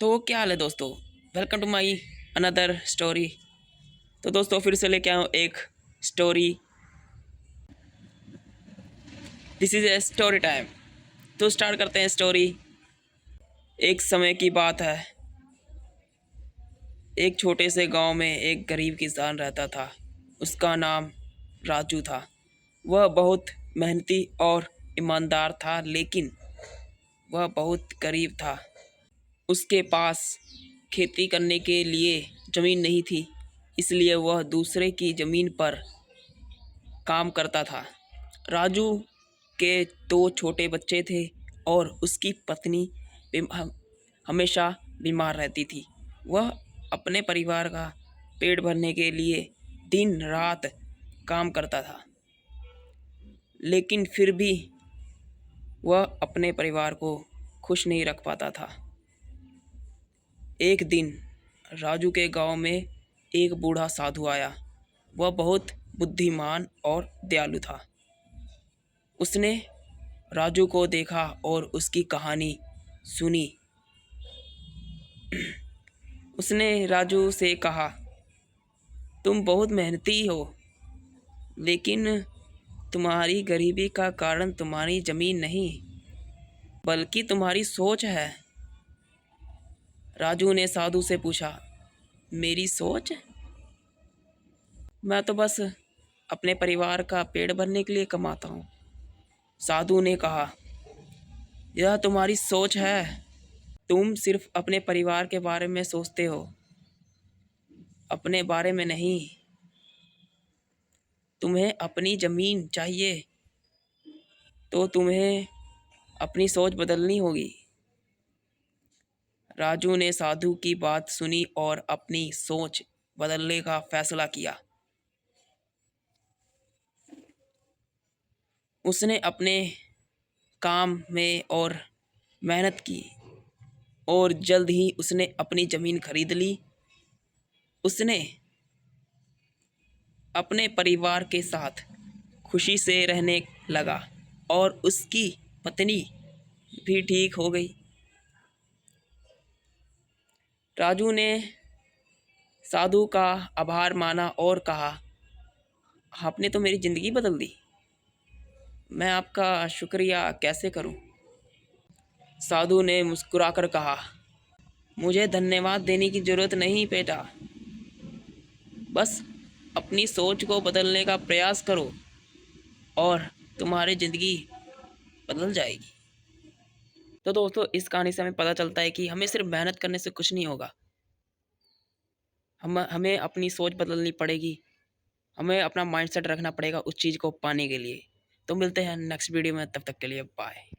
तो क्या हाल है दोस्तों। Welcome to my another story. तो दोस्तों फिर से लेके आया हूँ एक story. This is a story time. तो स्टार्ट करते हैं स्टोरी। एक समय की बात है। एक छोटे से गांव में एक गरीब किसान रहता था। उसका नाम राजू था। वह बहुत मेहनती और ईमानदार था, लेकिन वह बहुत गरीब था। उसके पास खेती करने के लिए ज़मीन नहीं थी, इसलिए वह दूसरे की ज़मीन पर काम करता था। राजू के दो छोटे बच्चे थे और उसकी पत्नी हमेशा बीमार रहती थी। वह अपने परिवार का पेट भरने के लिए दिन रात काम करता था, लेकिन फिर भी वह अपने परिवार को खुश नहीं रख पाता था। एक दिन राजू के गांव में एक बूढ़ा साधु आया। वह बहुत बुद्धिमान और दयालु था। उसने राजू को देखा और उसकी कहानी सुनी। उसने राजू से कहा, तुम बहुत मेहनती हो, लेकिन तुम्हारी गरीबी का कारण तुम्हारी जमीन नहीं, बल्कि तुम्हारी सोच है। राजू ने साधु से पूछा, मेरी सोच? मैं तो बस अपने परिवार का पेट भरने के लिए कमाता हूँ। साधु ने कहा, यह तुम्हारी सोच है। तुम सिर्फ अपने परिवार के बारे में सोचते हो, अपने बारे में नहीं। तुम्हें अपनी ज़मीन चाहिए तो तुम्हें अपनी सोच बदलनी होगी। राजू ने साधु की बात सुनी और अपनी सोच बदलने का फैसला किया। उसने अपने काम में और मेहनत की और जल्द ही उसने अपनी ज़मीन खरीद ली। उसने अपने परिवार के साथ खुशी से रहने लगा और उसकी पत्नी भी ठीक हो गई। राजू ने साधु का आभार माना और कहा, आपने तो मेरी ज़िंदगी बदल दी। मैं आपका शुक्रिया कैसे करूं? साधु ने मुस्कुराकर कहा, मुझे धन्यवाद देने की ज़रूरत नहीं बेटा, बस अपनी सोच को बदलने का प्रयास करो और तुम्हारी ज़िंदगी बदल जाएगी। तो दोस्तों इस कहानी से हमें पता चलता है कि हमें सिर्फ मेहनत करने से कुछ नहीं होगा। हमें अपनी सोच बदलनी पड़ेगी। हमें अपना माइंडसेट रखना पड़ेगा उस चीज़ को पाने के लिए। तो मिलते हैं नेक्स्ट वीडियो में, तब तक के लिए बाय।